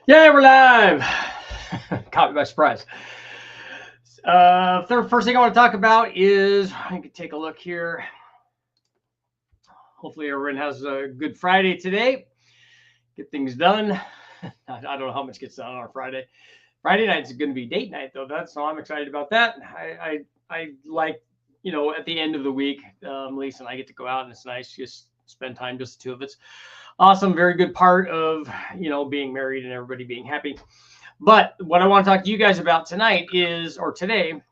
Yeah, we're live. Caught me by surprise. First thing I want to talk about is I can take a look here. Hopefully, everyone has a good Friday today. Get things done. I don't know how much gets done on our Friday. Friday night's going to be date night, though. So I'm excited about that. I like, at the end of the week, Lisa and I get to go out, and it's nice just spend time, just the two of us. Awesome, very good part of being married and everybody being happy. But what I want to talk to you guys about tonight or today,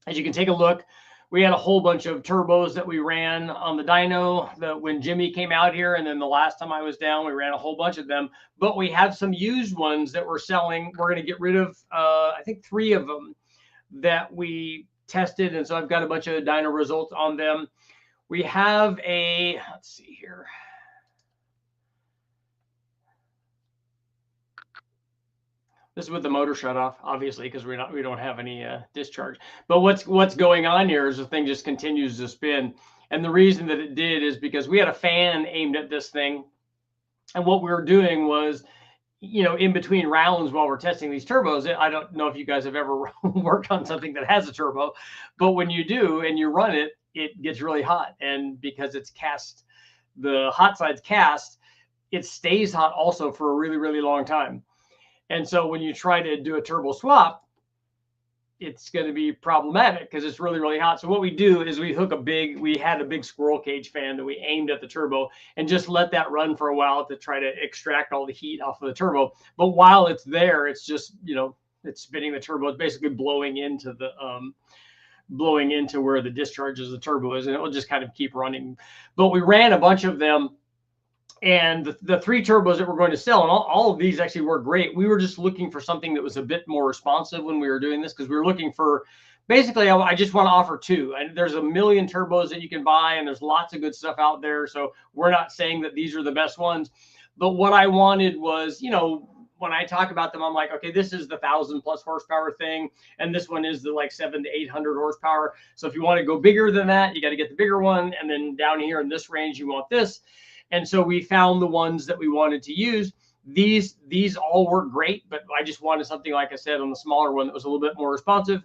as you can take a look, we had a whole bunch of turbos that we ran on the dyno when Jimmy came out here. And then the last time I was down, we ran a whole bunch of them. But we have some used ones that we're selling. We're going to get rid of, I think, 3 of them that we tested. And so I've got a bunch of dyno results on them. We have let's see here. This is with the motor shut off, obviously, because we don't have any discharge. But what's going on here is the thing just continues to spin. And the reason that it did is because we had a fan aimed at this thing. And what we were doing was, in between rounds while we're testing these turbos, I don't know if you guys have ever worked on something that has a turbo, but when you do and you run it, it gets really hot. And because it's cast, the hot side's cast, it stays hot also for a really, really long time. And so when you try to do a turbo swap, it's going to be problematic because it's really, really hot. So what we do is we had a big squirrel cage fan that we aimed at the turbo and just let that run for a while to try to extract all the heat off of the turbo. But while it's there, it's just, it's spinning the turbo. It's basically blowing into where the discharge of the turbo is, and it will just kind of keep running. But we ran a bunch of them. And the 3 turbos that we're going to sell, and all of these actually work great. We were just looking for something that was a bit more responsive when we were doing this, because we were looking for, basically, I just want to offer 2. And there's a million turbos that you can buy, and there's lots of good stuff out there. So we're not saying that these are the best ones. But what I wanted was, when I talk about them, I'm like, okay, this is the 1,000+ horsepower thing, and this one is the 700 to 800 horsepower. So if you want to go bigger than that, you got to get the bigger one. And then down here in this range, you want this. And so we found the ones that we wanted to use. These all work great, but I just wanted something, like I said, on the smaller one that was a little bit more responsive.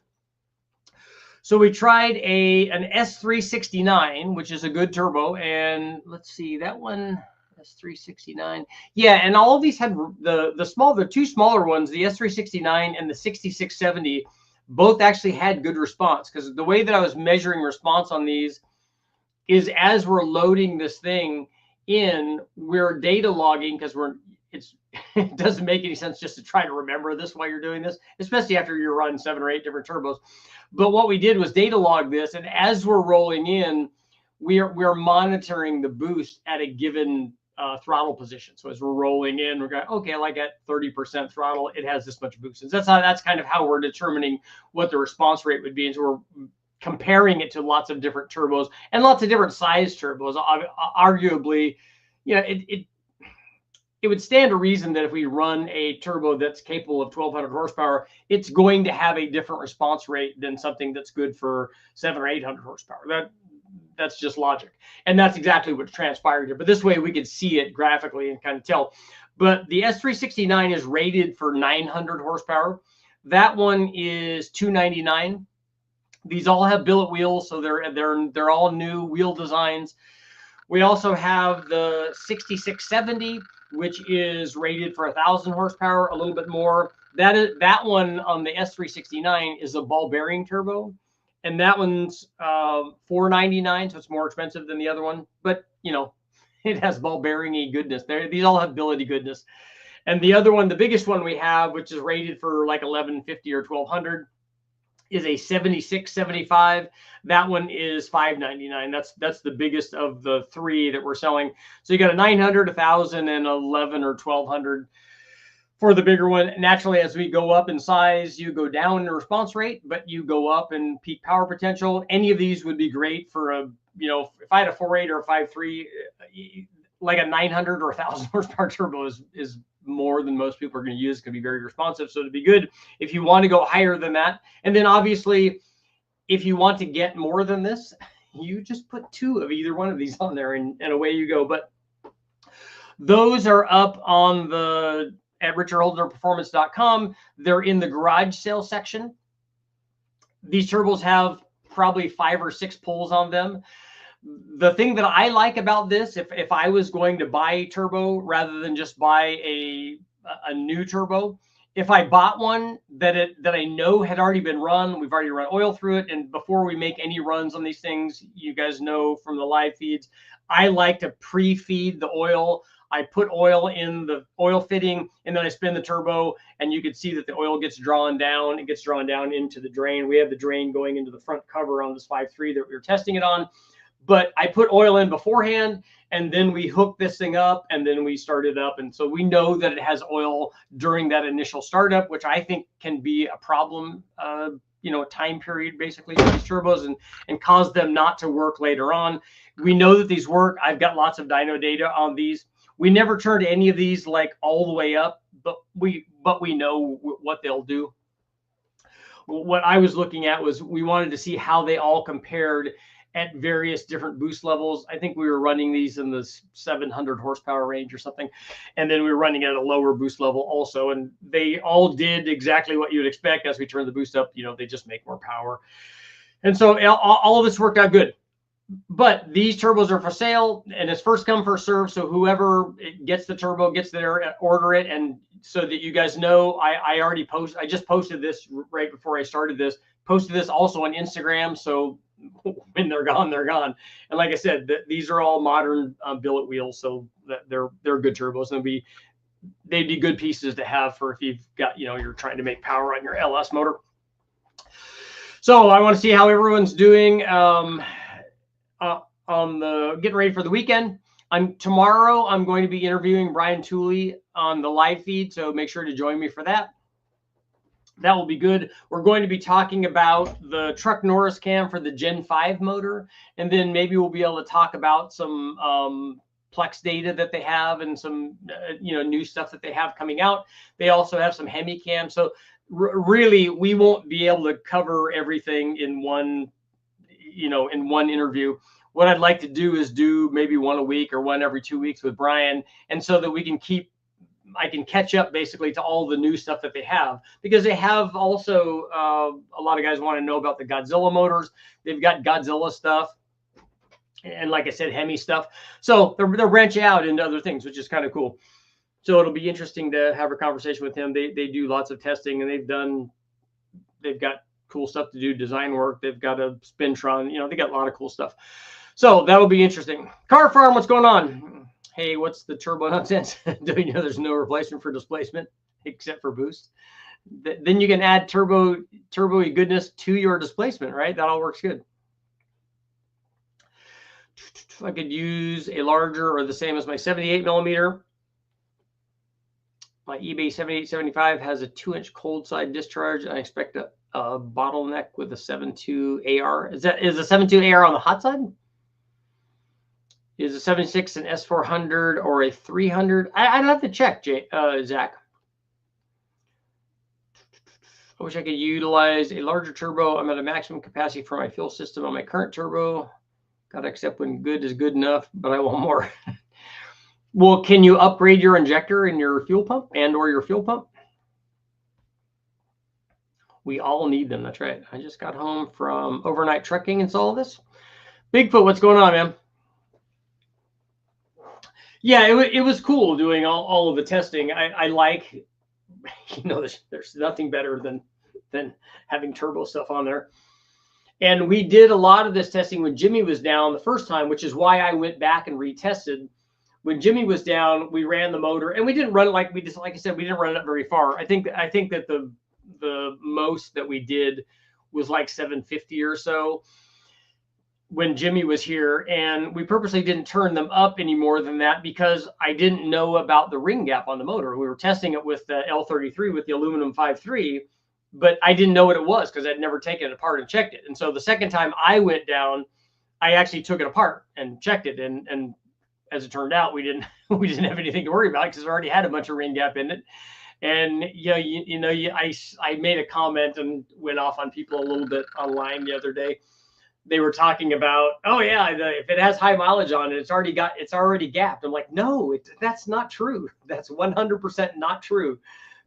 So we tried an S369, which is a good turbo. And let's see, that one, S369. Yeah, and all of these had the 2 smaller ones, the S369 and the 6670, both actually had good response, because the way that I was measuring response on these is as we're loading this thing in, we're data logging, because it doesn't make any sense just to try to remember this while you're doing this, especially after you're running 7 or 8 different turbos. But what we did was data log this, and as we're rolling in, we're monitoring the boost at a given throttle position. So as we're rolling in, we're going, okay, like at 30% throttle, it has this much boost. And that's kind of how we're determining what the response rate would be. And so we're comparing it to lots of different turbos and lots of different size turbos. Arguably, it would stand to reason that if we run a turbo that's capable of 1,200 horsepower, it's going to have a different response rate than something that's good for 700 or 800 horsepower. That's just logic. And that's exactly what transpired here. But this way we could see it graphically and kind of tell. But the S369 is rated for 900 horsepower. That one is $299. These all have billet wheels, so they're all new wheel designs. We also have the 6670, which is rated for 1,000 horsepower, a little bit more. That one on the S369 is a ball bearing turbo, and that one's $499, so it's more expensive than the other one. But it has ball bearing-y goodness. These all have billet-y goodness. And the other one, the biggest one we have, which is rated for like 1,150 or 1,200. Is a 7675. That one is $599. That's the biggest of the 3 that we're selling. So you got a 900, 1,000, and 11 or 1,200 for the bigger one. Naturally, as we go up in size, you go down in response rate, but you go up in peak power potential. Any of these would be great for if I had a 4.8 or a 5.3, like a 900 or 1,000 horsepower turbo is more than most people are going to use. It's going to be very responsive. So it'd be good if you want to go higher than that. And then obviously, if you want to get more than this, you just put 2 of either one of these on there and away you go. But those are up on the at RICHARDHOLDENERPERFORMANCE.com. They're in the garage sale section. These turbos have probably 5 or 6 pulls on them. The thing that I like about this, if I was going to buy a turbo rather than just buy a new turbo, if I bought one that I know had already been run, we've already run oil through it, and before we make any runs on these things, you guys know from the live feeds, I like to pre-feed the oil. I put oil in the oil fitting, and then I spin the turbo, and you can see that the oil gets drawn down. It gets drawn down into the drain. We have the drain going into the front cover on this 5.3 that we were testing it on. But I put oil in beforehand, and then we hook this thing up, and then we start it up. And so we know that it has oil during that initial startup, which I think can be a problem, you know, a time period basically for these turbos and cause them not to work later on. We know that these work. I've got lots of dyno data on these. We never turned any of these like all the way up, but we know what they'll do. What I was looking at was we wanted to see how they all compared at various different boost levels. I think we were running these in the 700 horsepower range or something. And then we were running at a lower boost level also. And they all did exactly what you would expect. As we turn the boost up, you know, they just make more power. And so all of this worked out good. But these turbos are for sale, and it's first come, first serve. So whoever gets the turbo gets there, order it. And so that you guys know, I already I just posted this right before I started this, posted this also on Instagram. So when they're gone, they're gone. And like I said, these are all modern billet wheels, so that they're good turbos, and they'd be good pieces to have for if you've got, you know, you're trying to make power on your LS motor. So I want to see how everyone's doing on the getting ready for the weekend. Tomorrow I'm going to be interviewing Brian Tooley on the live feed, so make sure to join me for that. That will be good. We're going to be talking about the Truck Norris cam for the Gen 5 motor, and then maybe we'll be able to talk about some Plex data that they have and some you know, new stuff that they have coming out. They also have some Hemi cam. So really, we won't be able to cover everything in one, you know, in one interview. What I'd like to do is do maybe one a week or one every 2 weeks with Brian, and so that we can I can catch up basically to all the new stuff that they have, because they have also a lot of guys want to know about the Godzilla motors. They've got Godzilla stuff, and like I said, Hemi stuff. So they're branching out into other things, which is kind of cool. So it'll be interesting to have a conversation with him. They do lots of testing, and they've got cool stuff to do, design work. They've got a Spintron, you know, they got a lot of cool stuff. So that'll be interesting. Car Farm, what's going on? Hey, what's the turbo nonsense? Do you know there's no replacement for displacement except for boost? Then you can add turbo-y goodness to your displacement, right? That all works good. I could use a larger or the same as my 78 millimeter. My eBay 7875 has a 2-inch cold side discharge. I expect a bottleneck with a 7.2 AR. Is the 7.2 AR on the hot side? Is a 76 an S400 or a 300? I'd have to check, Zach. I wish I could utilize a larger turbo. I'm at a maximum capacity for my fuel system on my current turbo. Got to accept when good is good enough, but I want more. Well, can you upgrade your injector in your fuel pump or your fuel pump? We all need them. That's right. I just got home from overnight trucking and saw all this. Bigfoot, what's going on, man? Yeah, it was cool doing all of the testing. I like, you know, there's nothing better than having turbo stuff on there. And we did a lot of this testing when Jimmy was down the first time, which is why I went back and retested. When Jimmy was down, we ran the motor, and we didn't run it like I said, we didn't run it up very far. I think that the most that we did was like 750 or so when Jimmy was here, and we purposely didn't turn them up any more than that because I didn't know about the ring gap on the motor. We were testing it with the L33 with the aluminum 5.3, but I didn't know what it was because I'd never taken it apart and checked it. And so the second time I went down, I actually took it apart and checked it, and as it turned out, we didn't have anything to worry about because it already had a bunch of ring gap in it. And I made a comment and went off on people a little bit online the other day they were talking about, oh yeah, if it has high mileage on it, it's already gapped. I'm like, no, that's not true. That's 100% not true.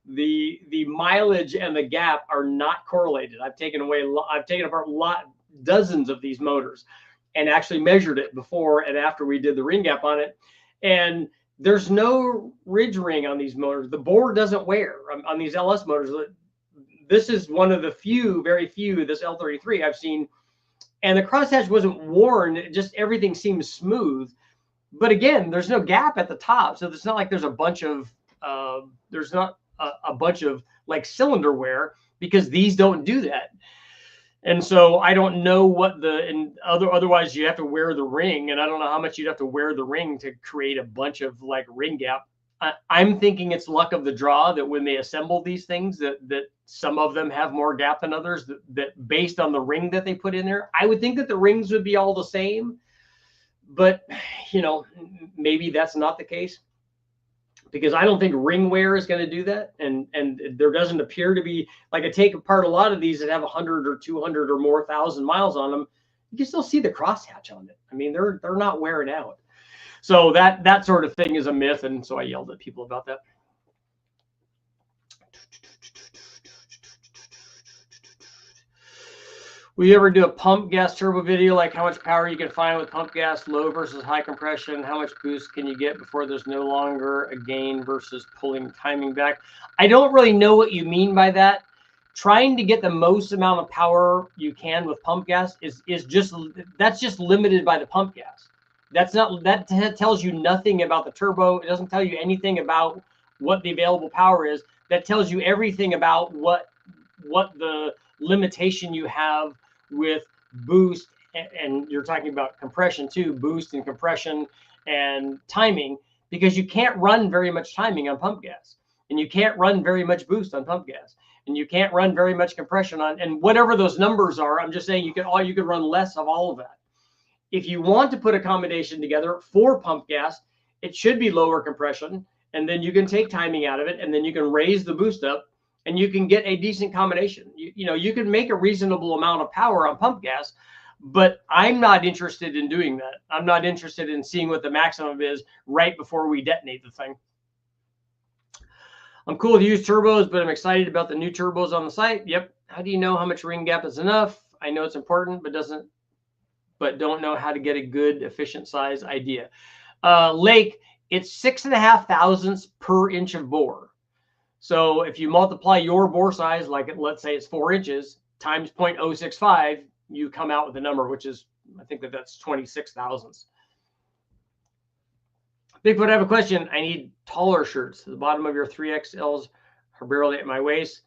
The mileage and the gap are not correlated. I've taken apart dozens of these motors and actually measured it before and after we did the ring gap on it. And there's no ridge ring on these motors. The bore doesn't wear on these LS motors. This is one of the very few, this L33 I've seen. And the crosshatch wasn't worn, just everything seems smooth. But again, there's no gap at the top. So it's not like there's a bunch of, like cylinder wear, because these don't do that. And so I don't know what otherwise you have to wear the ring. And I don't know how much you'd have to wear the ring to create a bunch of like ring gap. I'm thinking it's luck of the draw that when they assemble these things, that some of them have more gap than others, that based on the ring that they put in there. I would think that the rings would be all the same, but maybe that's not the case, because I don't think ring wear is going to do that. And there doesn't appear to be, like, I take apart a lot of these that have 100 or 200 or more thousand miles on them. You can still see the crosshatch on it. I mean, they're not wearing out. So that sort of thing is a myth, and so I yelled at people about that. Will you ever do a pump gas turbo video, like how much power you can find with pump gas, low versus high compression? How much boost can you get before there's no longer a gain versus pulling timing back? I don't really know what you mean by that. Trying to get the most amount of power you can with pump gas that's just limited by the pump gas. That tells you nothing about the turbo. It doesn't tell you anything about what the available power is. That tells you everything about what the limitation you have with boost, and you're talking about compression too, boost and compression and timing, because you can't run very much timing on pump gas, and you can't run very much boost on pump gas, and you can't run very much compression on, and whatever those numbers are, I'm just saying you could run less of all of that. If you want to put a combination together for pump gas, it should be lower compression, and then you can take timing out of it, and then you can raise the boost up, and you can get a decent combination. You can make a reasonable amount of power on pump gas, but I'm not interested in doing that. I'm not interested in seeing what the maximum is right before we detonate the thing. I'm cool with used turbos, but I'm excited about the new turbos on the site. Yep. How do you know how much ring gap is enough? I know it's important, but don't know how to get a good efficient size idea. Lake, it's 6.5 thousandths per inch of bore. So if you multiply your bore size, like let's say it's 4 inches times 0.065, you come out with a number, which is, I think that's 26 thousandths. Bigfoot, I have a question. I need taller shirts. The bottom of your 3XLs are barely at my waist.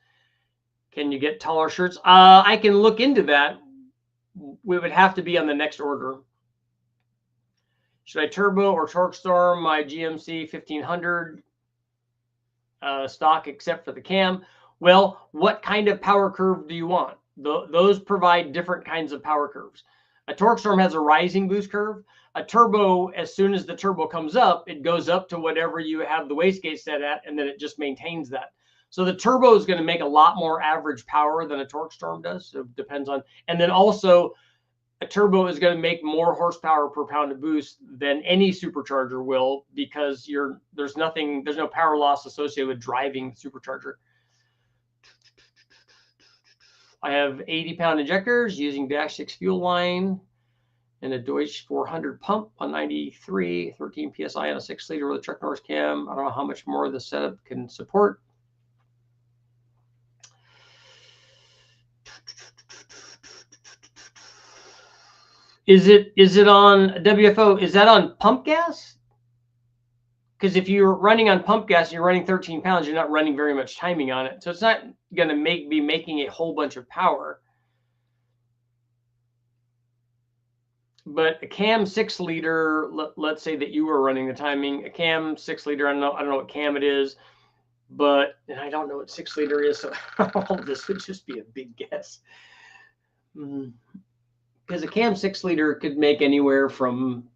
Can you get taller shirts? I can look into that. We would have to be on the next order. Should I turbo or torque storm my GMC 1500 stock except for the cam? Well, what kind of power curve do you want? Those provide different kinds of power curves. A torque storm has a rising boost curve. A turbo, as soon as the turbo comes up, it goes up to whatever you have the wastegate set at, and then it just maintains that. So the turbo is going to make a lot more average power than a torque storm does. So it depends on, and then also a turbo is going to make more horsepower per pound of boost than any supercharger will, because there's no power loss associated with driving the supercharger. I have 80-pound injectors using -6 fuel line and a Deutsch 400 pump on 93, 13 PSI on a 6-liter with a Truck Norris cam. I don't know how much more the setup can support. Is it on WFO? Is that on pump gas? Because if you're running on pump gas, you're running 13 pounds, you're not running very much timing on it. So it's not going to be making a whole bunch of power. But a cam 6-liter, let's say that you were running the timing, a cam 6-liter, I don't know what cam it is, but and I don't know what 6-liter is, so all this would just be a big guess. Because a cam 6-liter could make anywhere from,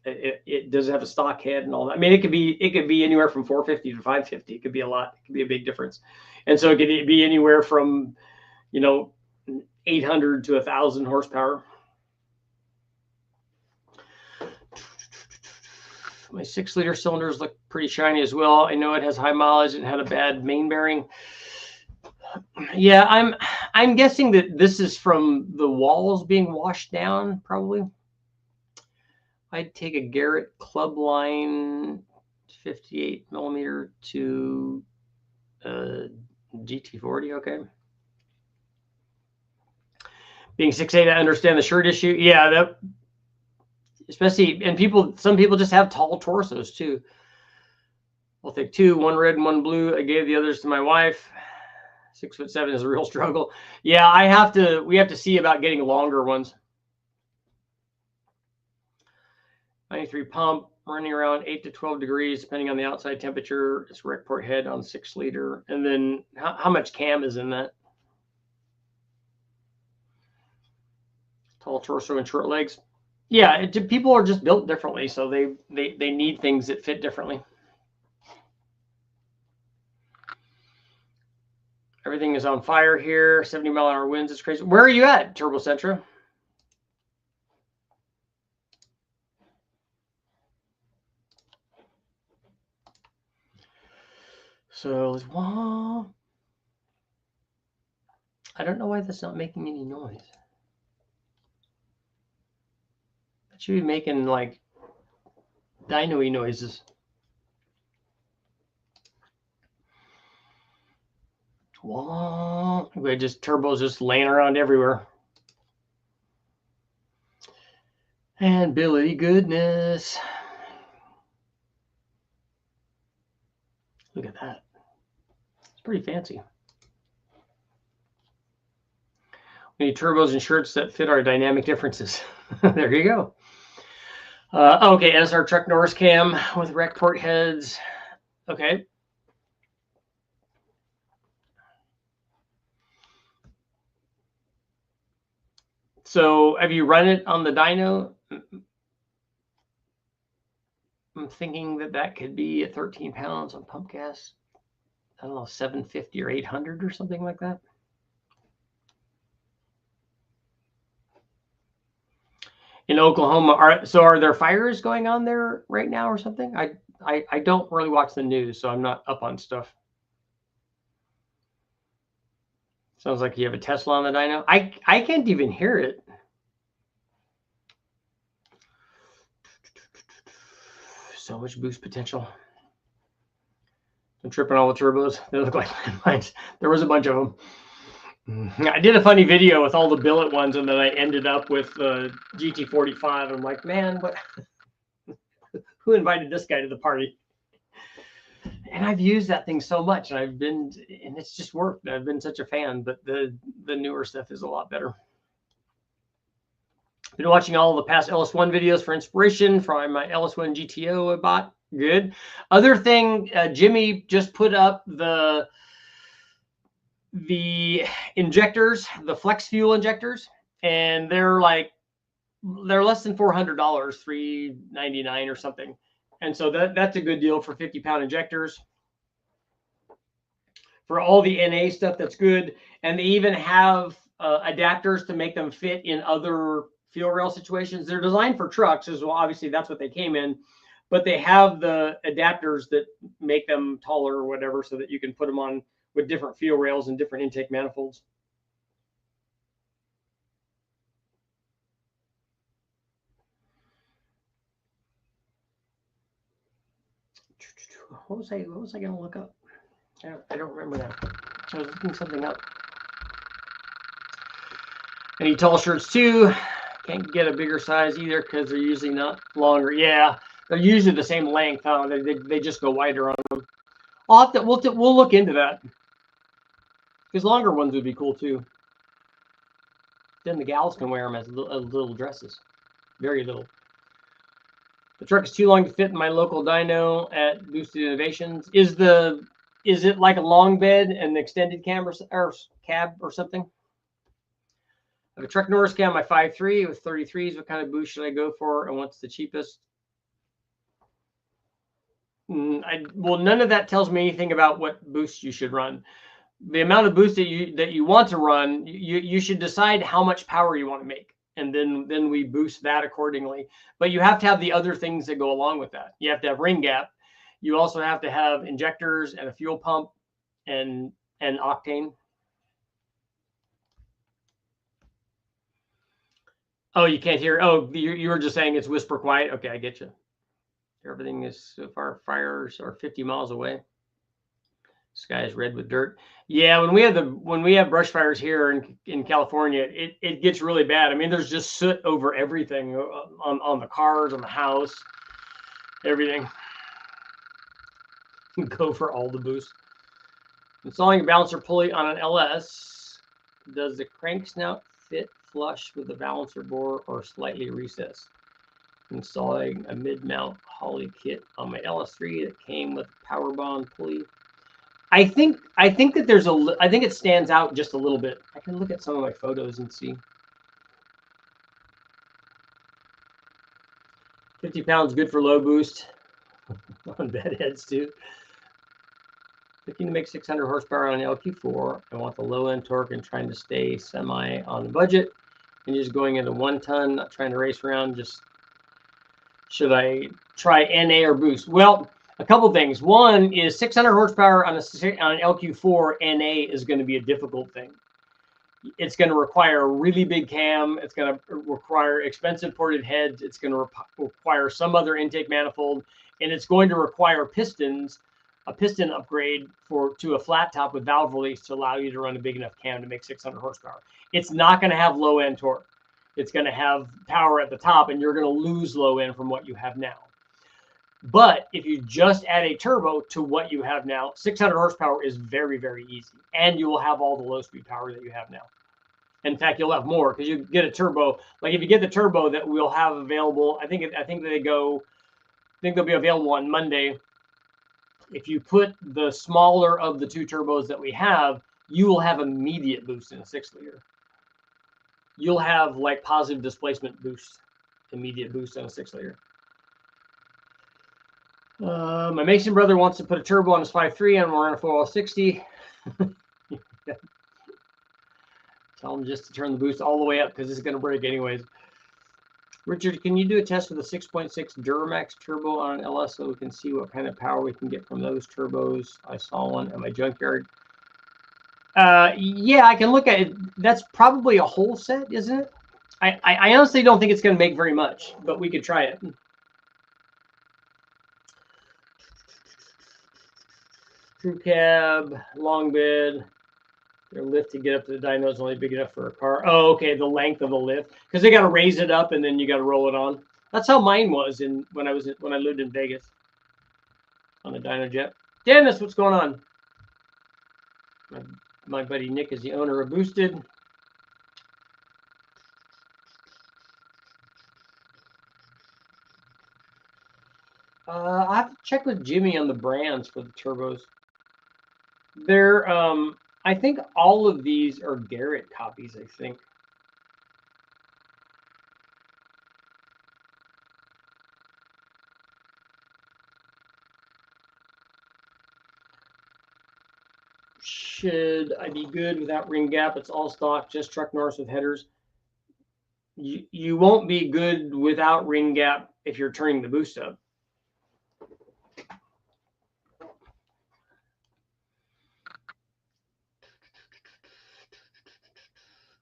it does have a stock head and all that. I mean, it could be anywhere from 450 to 550. It could be a lot. It could be a big difference. And so it could be anywhere from, 800 to 1,000 horsepower. My 6-liter cylinders look pretty shiny as well. I know it has high mileage and had a bad main bearing. Yeah, I'm guessing that this is from the walls being washed down, probably. I'd take a Garrett club line 58 millimeter to GT40. Okay. Being 6'8", I understand the shirt issue. Yeah, that especially, and some people just have tall torsos too. I'll take 2, 1 red and 1 blue. I gave the others to my wife. 6'7" is a real struggle. Yeah, we have to see about getting longer ones. 93 pump, running around 8 to 12 degrees, depending on the outside temperature. It's rec port head on 6-liter. And then how much cam is in that? Tall torso and short legs. Yeah, people are just built differently, so they need things that fit differently. Everything is on fire here. 70-mile-an-hour winds. It's crazy. Where are you at, Turbo Centra? So, I don't know why that's not making any noise. It should be making like dyno-y noises. Whoa. Just turbos just laying around everywhere. And Billy goodness. Look at that. It's pretty fancy. We need turbos and shirts that fit our dynamic differences. There you go. Okay, SR truck Norris cam with rec port heads. Okay. So have you run it on the dyno? I'm thinking that could be at 13 pounds on pump gas. I don't know, 750 or 800 or something like that. In Oklahoma, are there fires going on there right now or something? I don't really watch the news, so I'm not up on stuff. Sounds like you have a Tesla on the dyno. I can't even hear it. So much boost potential. I'm tripping all the turbos. They look like landmines. There was a bunch of them. I did a funny video with all the billet ones, and then I ended up with the GT45. I'm like, man, what? Who invited this guy to the party? And I've used that thing so much, and it's just worked. I've been such a fan, but the newer stuff is a lot better. Been watching all the past LS1 videos for inspiration from my LS1 GTO I bought. Good. Other thing, Jimmy just put up the injectors, the flex fuel injectors, and they're less than $400, $399 or something. And so that's a good deal for 50-pound injectors. For all the NA stuff, that's good. And they even have adapters to make them fit in other fuel rail situations. They're designed for trucks as well. Obviously, that's what they came in. But they have the adapters that make them taller or whatever so that you can put them on with different fuel rails and different intake manifolds. What was I going to look up? I don't remember that. I was looking something up. Any tall shirts too. Can't get a bigger size either because they're usually not longer. Yeah, they're usually the same length. Huh? They just go wider on them. We'll look into that because longer ones would be cool too. Then the gals can wear them as little dresses, very little. The truck is too long to fit in my local dyno at Boosted Innovations. Is it like a long bed and extended cam or cab or something? I have a truck Norris cam, my 5.3 with 33s. What kind of boost should I go for, and what's the cheapest? Well, none of that tells me anything about what boost you should run. The amount of boost that you want to run, you should decide how much power you want to make, and then we boost that accordingly. But you have to have the other things that go along with that. You have to have ring gap. You also have to have injectors and a fuel pump and octane. Oh, you can't hear. Oh, you were just saying it's whisper quiet. Okay, I get you. Everything is so far. Fires are 50 miles away. Sky is red with dirt. Yeah, when we have brush fires here in California, it gets really bad. I mean, there's just soot over everything, on the cars, on the house, everything. Go for all the boost. Installing a balancer pulley on an LS. Does the crank snout fit flush with the balancer bore or slightly recessed? Installing a mid-mount Holly kit on my LS3 that came with power bond pulley. I think that I think it stands out just a little bit. I can look at some of my photos and see. 50 pounds, good for low boost on bed heads too. Looking to make 600 horsepower on an LQ4. I want the low end torque and trying to stay semi on the budget. And just going into 1 ton, not trying to race around. Just should I try NA or boost? Well, a couple things. One is 600 horsepower on an LQ4 NA is going to be a difficult thing. It's going to require a really big cam. It's going to require expensive ported heads. It's going to require some other intake manifold, and it's going to require pistons, a piston upgrade to a flat top with valve release to allow you to run a big enough cam to make 600 horsepower. It's not going to have low end torque. It's going to have power at the top, and you're going to lose low end from what you have now. But if you just add a turbo to what you have now, 600 horsepower is very, very easy. And you will have all the low speed power that you have now. In fact, you'll have more because you get a turbo. Like if you get the turbo that we'll have available, I think they'll be available on Monday. If you put the smaller of the 2 turbos that we have, you will have immediate boost in a 6-liter. You'll have like positive displacement boost, immediate boost on a 6-liter. My Mason brother wants to put a turbo on his 5.3 and we're on a 460. Tell him just to turn the boost all the way up because it's going to break anyways. Richard, can you do a test with a 6.6 Duramax turbo on an LS so we can see what kind of power we can get from those turbos? I saw one at my junkyard. Yeah, I can look at it. That's probably a whole set, isn't it? I honestly don't think it's going to make very much, but we could try it. Crew cab, long bed. Their lift to get up to the dyno is only big enough for a car. Oh, okay, the length of the lift, because they got to raise it up and then you got to roll it on. That's how mine was when I lived in Vegas on the dyno jet. Dennis, what's going on? My buddy Nick is the owner of Boosted. I have to check with Jimmy on the brands for the turbos. They're, I think all of these are Garrett copies, I think. Should I be good without ring gap? It's all stock, just truck north with headers. You won't be good without ring gap if you're turning the boost up.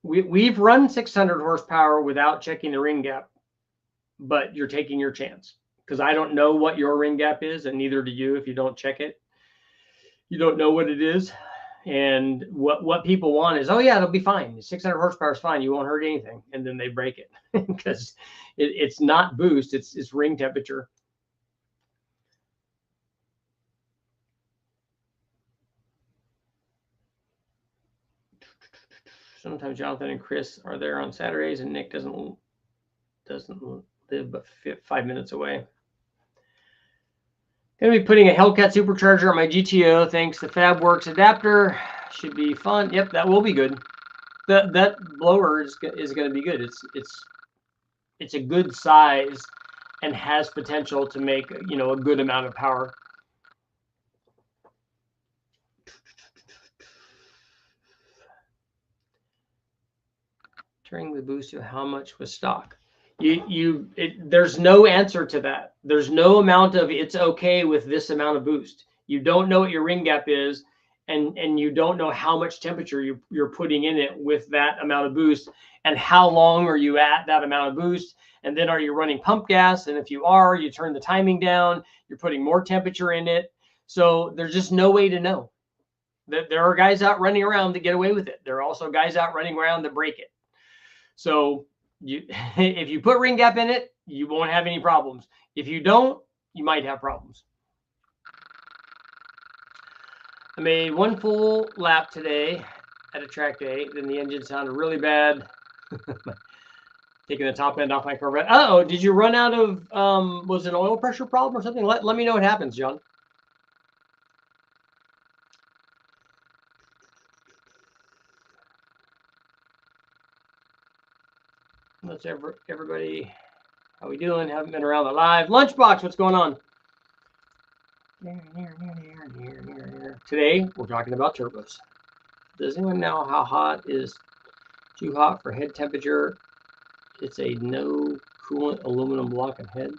We've run 600 horsepower without checking the ring gap, but you're taking your chance because I don't know what your ring gap is, and neither do you if you don't check it. You don't know what it is. And what people want is, oh yeah, it'll be fine. 600 horsepower is fine. You won't hurt anything. And then they break it because it's not boost. It's ring temperature. Sometimes Jonathan and Chris are there on Saturdays, and Nick doesn't live but 5 minutes away. Gonna be putting a Hellcat supercharger on my GTO. Thanks to FabWorks adapter. Should be fun. Yep, that will be good. That blower is going to be good. It's a good size and has potential to make a good amount of power. factoring the boost to how much was stock. There's no answer to that. There's no amount of it's okay with this amount of boost. You don't know what your ring gap is, and you don't know how much temperature you're putting in it with that amount of boost, and how long are you at that amount of boost, and then are you running pump gas? And if you are, you turn the timing down, you're putting more temperature in it. So there's just no way to know. There are guys out running around that get away with it. There are also guys out running around that break it. So if you put ring gap in it, you won't have any problems. If you don't, you might have problems. I made one full lap today at a track day. Then the engine sounded really bad. Taking the top end off my Corvette. Uh-oh, did you run out of, was it an oil pressure problem or something? Let me know what happens, John. Let's everybody, how we doing? Haven't been around the live. Lunchbox, what's going on? Today, we're talking about turbos. Does anyone know how hot is too hot for head temperature? It's a no coolant aluminum block and head.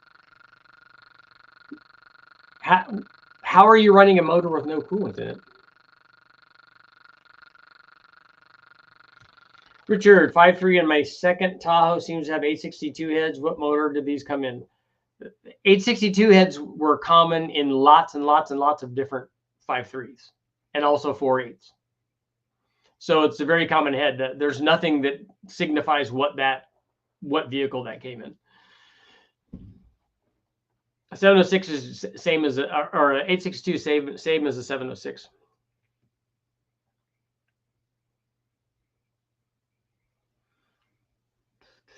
How are you running a motor with no coolant in it? Richard, 5.3 and my second Tahoe seems to have 862 heads. What motor did these come in? 862 heads were common in lots and lots and lots of different 5.3s and also 4.8s. So it's a very common head. There's nothing that signifies what vehicle that came in. A 706 is same as or 862 same as a 706.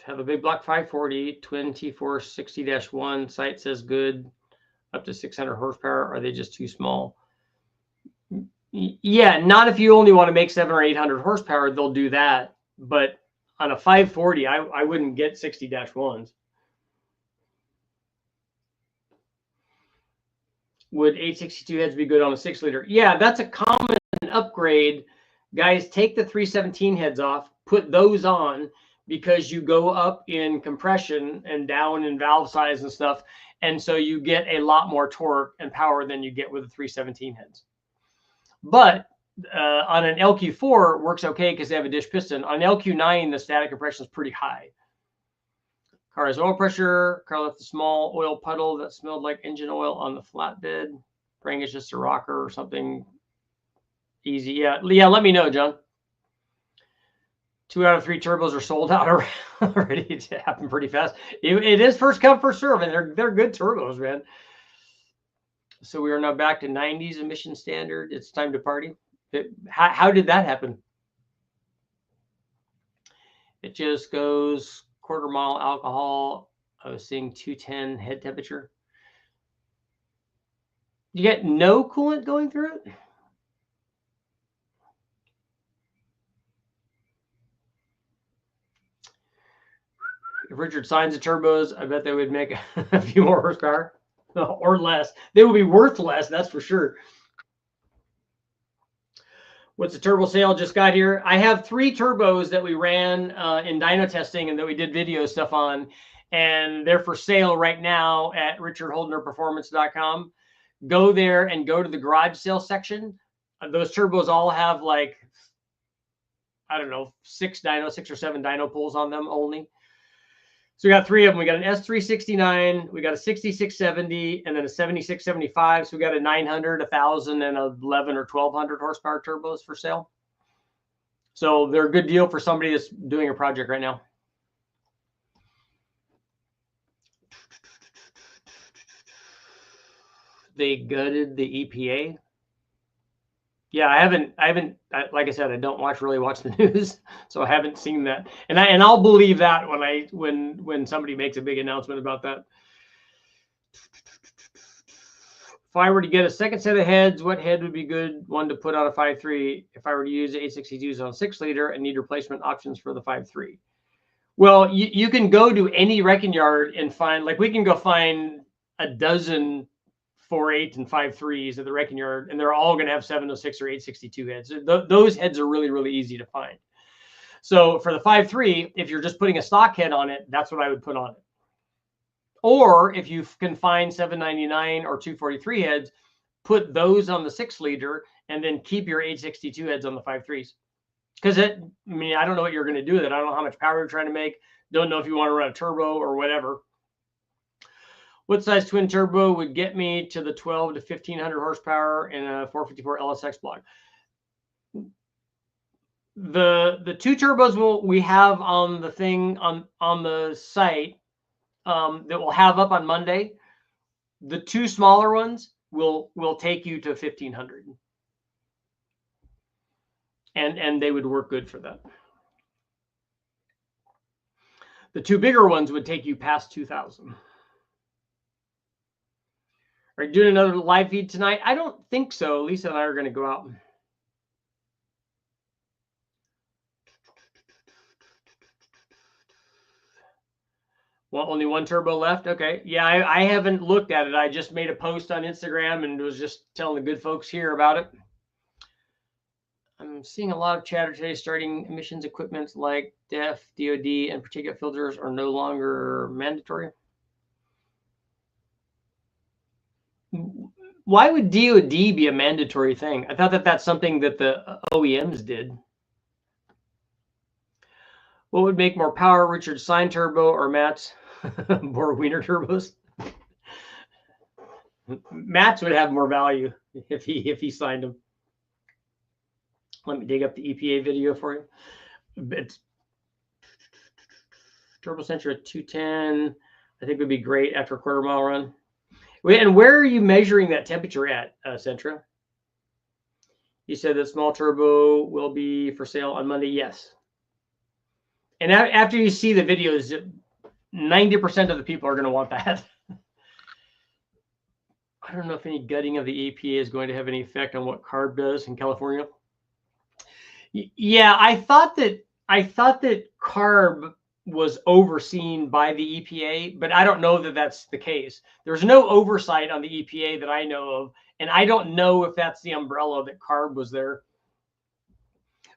Have a big block 540, twin T460-1. Site says good, up to 600 horsepower. Are they just too small? Yeah, not if you only want to make 700 or 800 horsepower, they'll do that. But on a 540, I wouldn't get 60-1s. Would 862 heads be good on a 6-liter? Yeah, that's a common upgrade. Guys, take the 317 heads off, put those on, because you go up in compression and down in valve size and stuff. And so you get a lot more torque and power than you get with the 317 heads. But on an LQ4, it works okay because they have a dish piston. On LQ9, the static compression is pretty high. Car has oil pressure. Car left a small oil puddle that smelled like engine oil on the flatbed. Praying it's just a rocker or something easy. Yeah, let me know, John. 2 out of 3 turbos are sold out already. It happened pretty fast. It is first come, first serve, and they're good turbos, man. So we are now back to 90s emission standard. It's time to party. How did that happen? It just goes 1/4 mile alcohol. I was seeing 210 head temperature. You get no coolant going through it? If Richard signs the turbos, I bet they would make a few more horsepower or less. They would be worth less, that's for sure. What's the turbo sale? Just got here. I have 3 turbos that we ran in dyno testing and that we did video stuff on. And they're for sale right now at RICHARDHOLDENERPERFORMANCE.com. Go there and go to the garage sale section. Those turbos all have like, I don't know, 6 or 7 dyno pulls on them only. So we got 3 of them. We got an S369, we got a 6670, and then a 7675. So we got a 900, 1,000, and 11 or 1,200 horsepower turbos for sale. So they're a good deal for somebody that's doing a project right now. They gutted the EPA. Yeah, I haven't, like I said, I don't really watch the news, so I haven't seen that. And I'll believe that when somebody makes a big announcement about that. If I were to get a second set of heads, what head would be good one to put on a 5.3 if I were to use 862s on a 6-liter and need replacement options for the 5.3? Well, you can go to any wrecking yard and find, like we can go find a dozen 4.8 and 5.3s at the wrecking yard, and they're all going to have 706 or 862 heads. Those heads are really, really easy to find. So for the 5.3, if you're just putting a stock head on it, that's what I would put on it. Or if you can find 799 or 243 heads, put those on the 6-liter and then keep your 862 heads on the 5.3s. Because I mean, I don't know what you're going to do with it. I don't know how much power you're trying to make. Don't know if you want to run a turbo or whatever. What size twin turbo would get me to the 12 to 1500 horsepower in a 454 LSX block? The two turbos we have on the thing on the site that we'll have up on Monday. The two smaller ones will take you to 1500, and they would work good for that. The two bigger ones would take you past 2000. Are you doing another live feed tonight? I don't think so. Lisa and I are going to go out. Well, only one turbo left? Okay. Yeah, I haven't looked at it. I just made a post on Instagram and was just telling the good folks here about it. I'm seeing a lot of chatter today starting emissions equipment like DEF, DOD, and particulate filters are no longer mandatory. Why would DOD be a mandatory thing? I thought that that's something that the OEMs did. What would make more power, Richard's Sign turbo or Matt's Bohr Wiener turbos? Matt's would have more value if he signed them. Let me dig up the EPA video for you. It's turbo sensor at 210. I think would be great after a quarter-mile run. And where are you measuring that temperature at, Centra? You said that small turbo will be for sale on Monday. Yes. And after you see the videos, 90% of the people are going to want that. I don't know if any gutting of the EPA is going to have any effect on what CARB does in California. Yeah, I thought that CARB was overseen by the EPA, but I don't know that that's the case. There's no oversight on the EPA that I know of, and I don't know if that's the umbrella that CARB was there.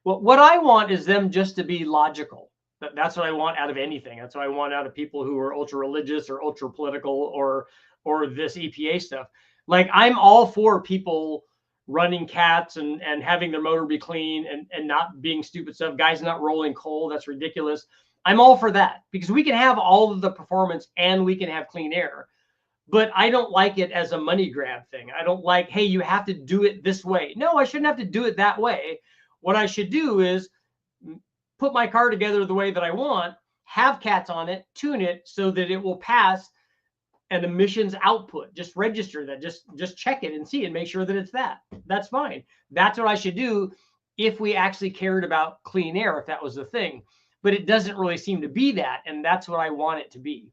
Well, what I want is them just to be logical. That's what I want out of anything. That's what I want out of people who are ultra religious or ultra political or this EPA stuff. Like, I'm all for people running cats and having their motor be clean and not being stupid stuff. Guys not rolling coal. That's ridiculous. I'm all for that because we can have all of the performance and we can have clean air. But I don't like it as a money grab thing. I don't like, hey, you have to do it this way. No, I shouldn't have to do it that way. What I should do is put my car together the way that I want, have cats on it, tune it so that it will pass an emissions output. Just register that. Just check it and see and make sure that it's that. That's fine. That's what I should do if we actually cared about clean air, if that was the thing. But it doesn't really seem to be that, and that's what I want it to be.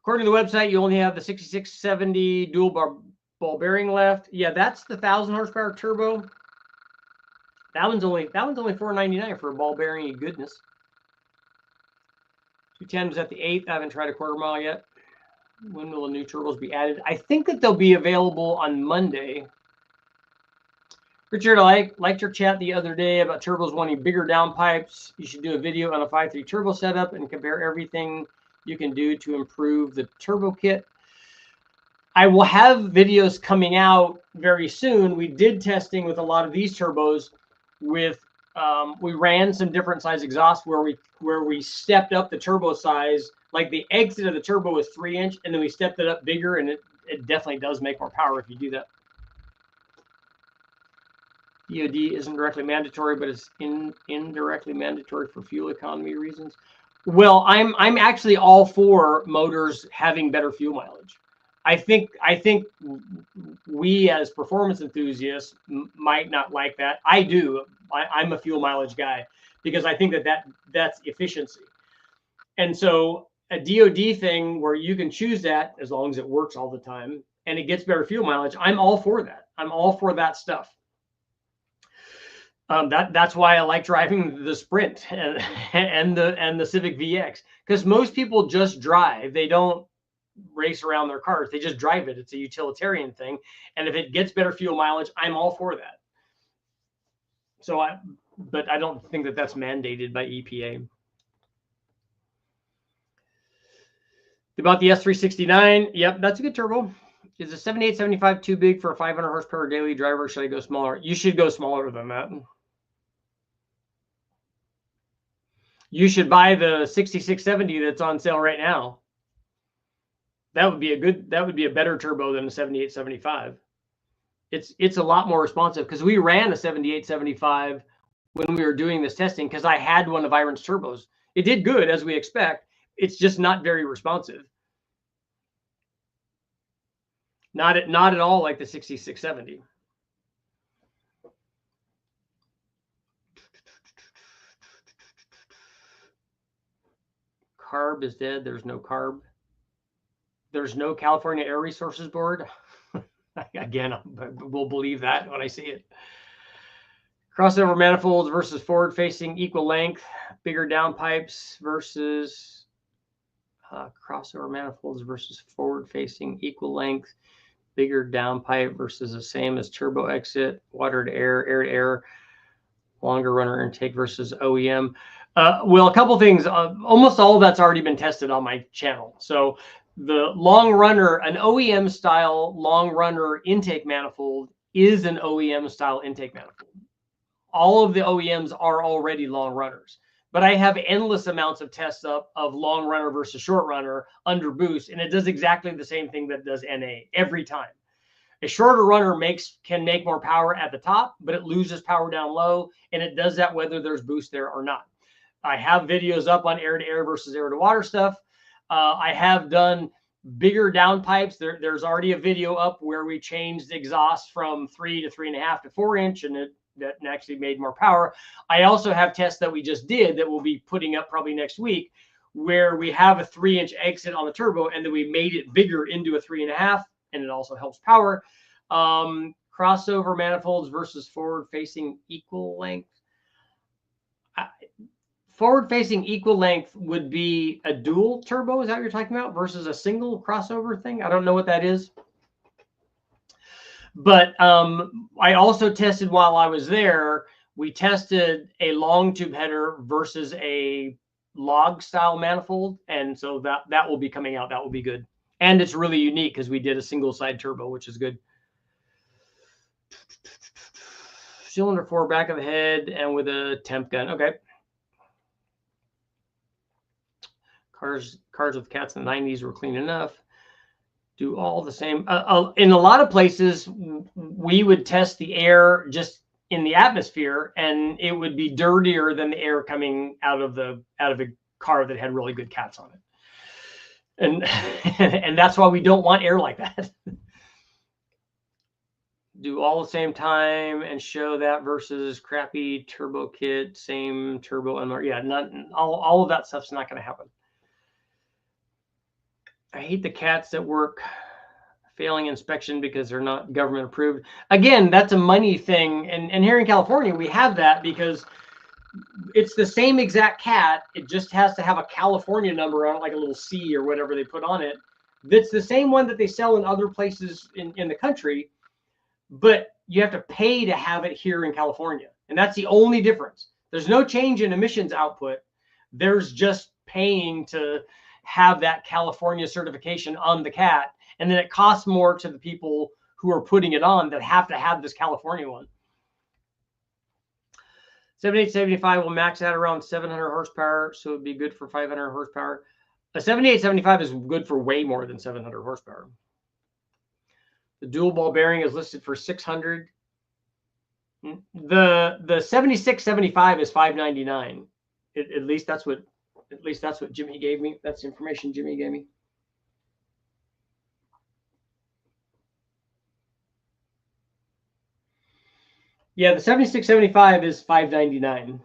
According to the website, you only have the 6670 dual ball bearing left. Yeah, that's the 1,000 horsepower turbo. That one's only $499 for a ball bearing. Goodness. 210 was at the 8th. I haven't tried a quarter mile yet. When will the new turbos be added? I think that they'll be available on Monday. Richard, I liked your chat the other day about turbos wanting bigger downpipes. You should do a video on a 5.3 turbo setup and compare everything you can do to improve the turbo kit. I will have videos coming out very soon. We did testing with a lot of these turbos with we ran some different size exhausts where we stepped up the turbo size. Like the exit of the turbo was 3-inch, and then we stepped it up bigger, and it definitely does make more power if you do that. DOD isn't directly mandatory, but it's indirectly mandatory for fuel economy reasons. Well, I'm actually all for motors having better fuel mileage. I think we as performance enthusiasts might not like that. I do. I'm a fuel mileage guy because I think that's efficiency. And so a DOD thing where you can choose that as long as it works all the time and it gets better fuel mileage, I'm all for that. I'm all for that stuff. That's why I like driving the Sprint and the Civic VX, because most people just drive. They don't race around their cars. They just drive it. It's a utilitarian thing. And if it gets better fuel mileage, I'm all for that. So but I don't think that that's mandated by EPA. About the S369, yep, that's a good turbo. Is the 7875 too big for a 500 horsepower daily driver? Should I go smaller? You should go smaller than that. You should buy the 6670 that's on sale right now. That would be a better turbo than a 7875. It's a lot more responsive, because we ran a 7875 when we were doing this testing, because I had one of Iron's turbos. It did good, as we expect. It's just not very responsive. Not at all like the 6670. Carb is dead. There's no carb. There's no California Air Resources Board. Again, we'll believe that when I see it. Crossover manifolds versus forward-facing equal length, bigger downpipes versus crossover manifolds versus forward-facing equal length, bigger downpipe versus the same as turbo exit, water to air, air to air, longer runner intake versus OEM. Well, a couple things. Almost all of that's already been tested on my channel. So the long runner, an OEM style long runner intake manifold is an OEM style intake manifold. All of the OEMs are already long runners, but I have endless amounts of tests up of long runner versus short runner under boost, and it does exactly the same thing that does NA every time. A shorter runner can make more power at the top, but it loses power down low, and it does that whether there's boost there or not. I have videos up on air to air versus air to water stuff. I have done bigger downpipes. There's already a video up where we changed the exhaust from 3 to 3.5 to 4 inch, and that actually made more power. I also have tests that we just did that we'll be putting up probably next week, where we have a 3-inch exit on the turbo, and then we made it bigger into a 3.5, and it also helps power. Crossover manifolds versus forward-facing equal length. Forward-facing equal length would be a dual turbo, is that what you're talking about, versus a single crossover thing? I don't know what that is. But I also tested while I was there, we tested a long tube header versus a log style manifold. And so that will be coming out. That will be good. And it's really unique because we did a single side turbo, which is good. Cylinder 4 back of the head and with a temp gun. Okay. Cars with cats in the 90s were clean enough. Do all the same. In a lot of places, we would test the air just in the atmosphere, and it would be dirtier than the air coming out of a car that had really good cats on it. And that's why we don't want air like that. Do all the same time and show that versus crappy turbo kit, same turbo and yeah, not all of that stuff's not going to happen. I hate the cats that work failing inspection because they're not government approved. Again, that's a money thing. And here in California, we have that because it's the same exact cat. It just has to have a California number on it, like a little C or whatever they put on it. That's the same one that they sell in other places in the country, but you have to pay to have it here in California. And that's the only difference. There's no change in emissions output. There's just paying to have that California certification on the cat, and then it costs more to the people who are putting it on that have to have this California one. 7875 will max out around 700 horsepower, so it'd be good for 500 horsepower. A 7875 is good for way more than 700 horsepower. The dual ball bearing is listed for 600. The 7675 is 599. At least that's what Jimmy gave me. That's the information Jimmy gave me. Yeah, the 7675 is 599.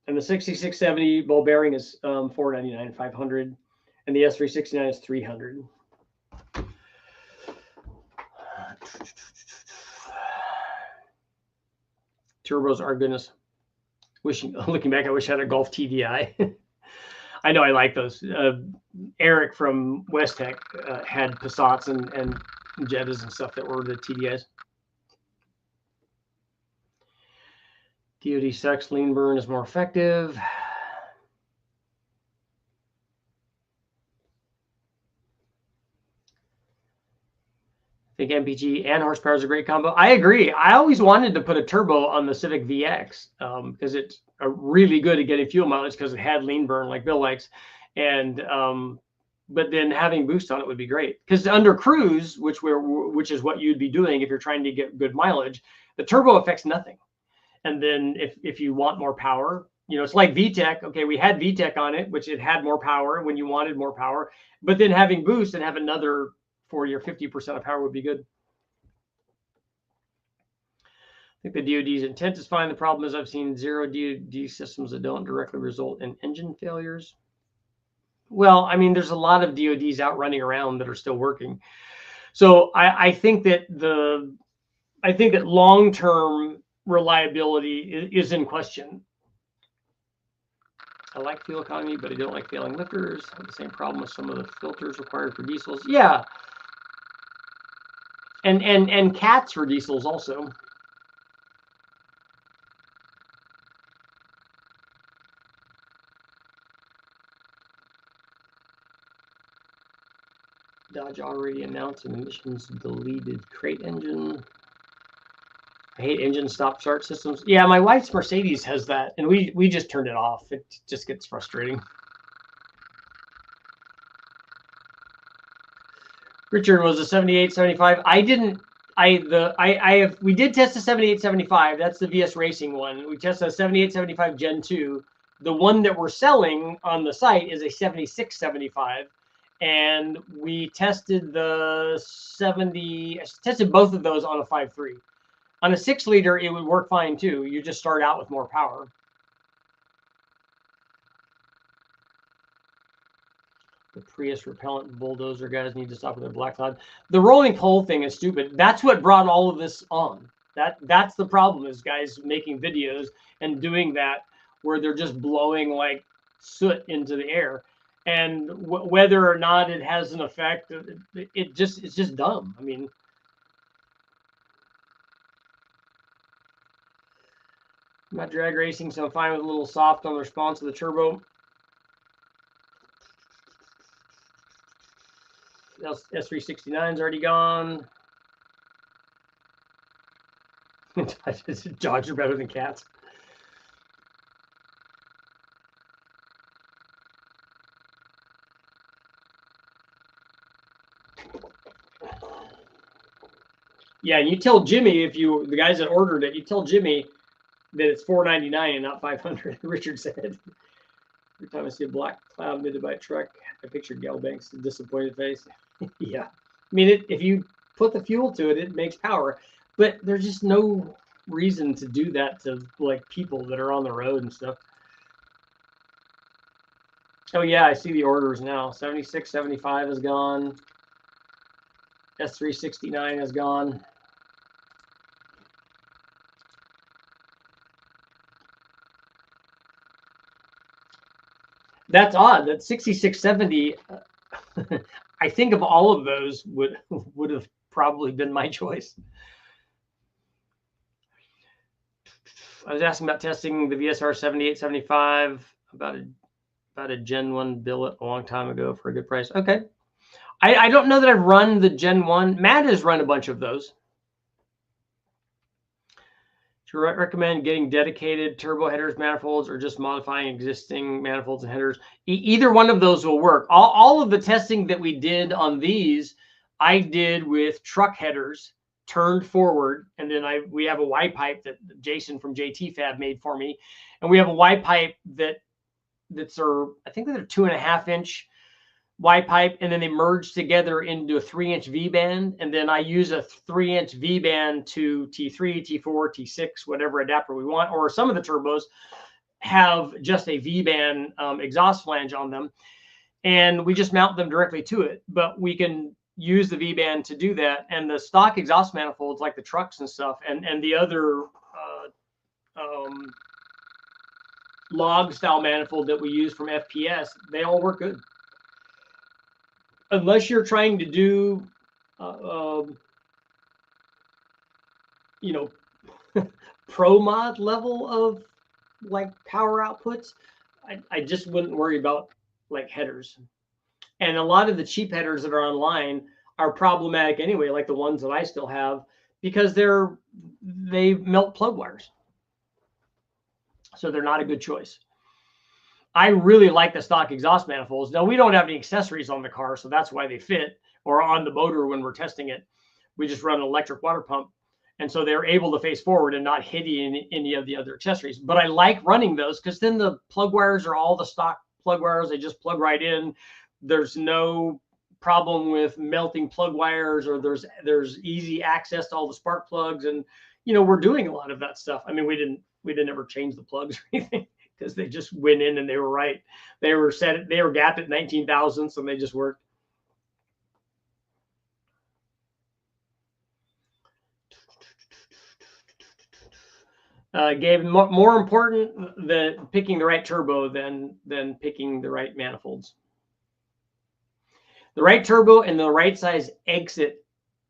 And the 6670 ball bearing is 499, 500. And the S369 is 300. Turbos are goodness. Looking back, I wish I had a Golf TDI. I know I like those. Eric from West Tech had Passats and Jettas and stuff that were the TDIs. DoD sucks. Lean burn is more effective. I think MPG and horsepower is a great combo. I agree. I always wanted to put a turbo on the Civic VX because it's really good at getting fuel mileage because it had lean burn like Bill likes. And but then having boost on it would be great because under cruise, which is what you'd be doing if you're trying to get good mileage, the turbo affects nothing. And then if you want more power, you know, it's like VTEC. Okay, we had VTEC on it, which it had more power when you wanted more power, but then having boost and have another 40 or 50% of power would be good. I think the DoD's intent is fine. The problem is I've seen 0 DoD systems that don't directly result in engine failures. Well, I mean, there's a lot of DoDs out running around that are still working. So I think that long-term reliability is in question. I like fuel economy, but I don't like failing lifters. I have the same problem with some of the filters required for diesels. Yeah. And cats for diesels also. Dodge already announced an emissions deleted crate engine. I hate engine stop-start systems. Yeah, my wife's Mercedes has that, and we just turned it off. It just gets frustrating. Richard, was a 7875. We did test a 7875. That's the VS Racing one. We tested a 7875 Gen 2. The one that we're selling on the site is a 7675. And we tested tested both of those on a 5.3. On a 6-liter, it would work fine too. You just start out with more power. The Prius repellent bulldozer guys need to stop with their black cloud. The rolling coal thing is stupid. That's what brought all of this on. That's the problem, is guys making videos and doing that where they're just blowing like soot into the air. And whether or not it has an effect, it's just dumb. I mean, I'm not drag racing, so I'm fine with a little soft on the response of the turbo. S369's already gone. Dogs are better than cats. Yeah, and you tell Jimmy, the guys that ordered it, you tell Jimmy that it's $499 and not $500. Richard said. Every time I see a black cloud emitted by a truck, I picture Gal Banks' disappointed face. Yeah, I mean, if you put the fuel to it, it makes power, but there's just no reason to do that to like people that are on the road and stuff. Oh yeah, I see the orders now. 7675 is gone. S369 is gone. That's odd. That 6670. I think of all of those would have probably been my choice. I was asking about testing the VSR 7875 about a Gen 1 billet a long time ago for a good price. Okay. I don't know that I've run the Gen 1. Matt has run a bunch of those. Do you recommend getting dedicated turbo headers, manifolds, or just modifying existing manifolds and headers? Either one of those will work. All of the testing that we did on these, I did with truck headers turned forward, and then we have a Y pipe that Jason from JT Fab made for me, and we have a Y pipe that's I think they're 2.5-inch Y pipe, and then they merge together into a 3-inch V band, and then I use a 3-inch V band to T3, T4, T6, whatever adapter we want. Or some of the turbos have just a V band exhaust flange on them, and we just mount them directly to it. But we can use the V band to do that, and the stock exhaust manifolds like the trucks and stuff, and the other log style manifold that we use from FPS, they all work good. Unless you're trying to do, pro mod level of like power outputs, I just wouldn't worry about like headers. And a lot of the cheap headers that are online are problematic anyway, like the ones that I still have, because they melt plug wires. So they're not a good choice. I really like the stock exhaust manifolds. Now, we don't have any accessories on the car, so that's why they fit, or on the motor when we're testing it. We just run an electric water pump. And so they're able to face forward and not hit any of the other accessories. But I like running those because then the plug wires are all the stock plug wires. They just plug right in. There's no problem with melting plug wires, or there's easy access to all the spark plugs. And, you know, we're doing a lot of that stuff. I mean, we didn't ever change the plugs or anything because they just went in and they were right. They were gapped at 19 thousandths and they just worked. Gave more important than picking the right turbo than picking the right manifolds. The right turbo and the right size exit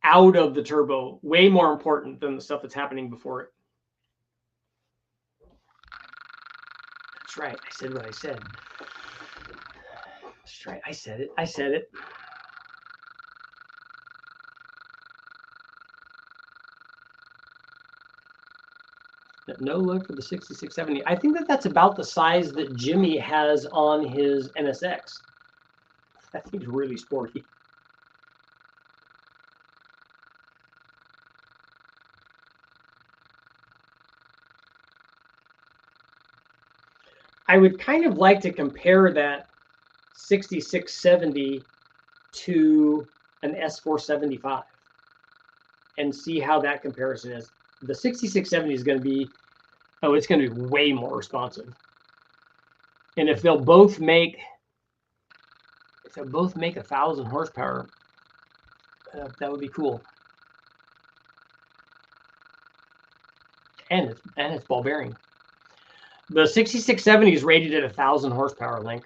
out of the turbo, way more important than the stuff that's happening before it. That's right. I said what I said. That's right. I said it. I said it. No look for the 6670. I think that's about the size that Jimmy has on his NSX. I think it's really sporty. I would kind of like to compare that 6670 to an S475 and see how that comparison is. The 6670 is going to be, it's going to be way more responsive. And if they'll both make, 1,000 horsepower, that would be cool. And it's ball bearing. The 6670 is rated at 1,000 horsepower, Link.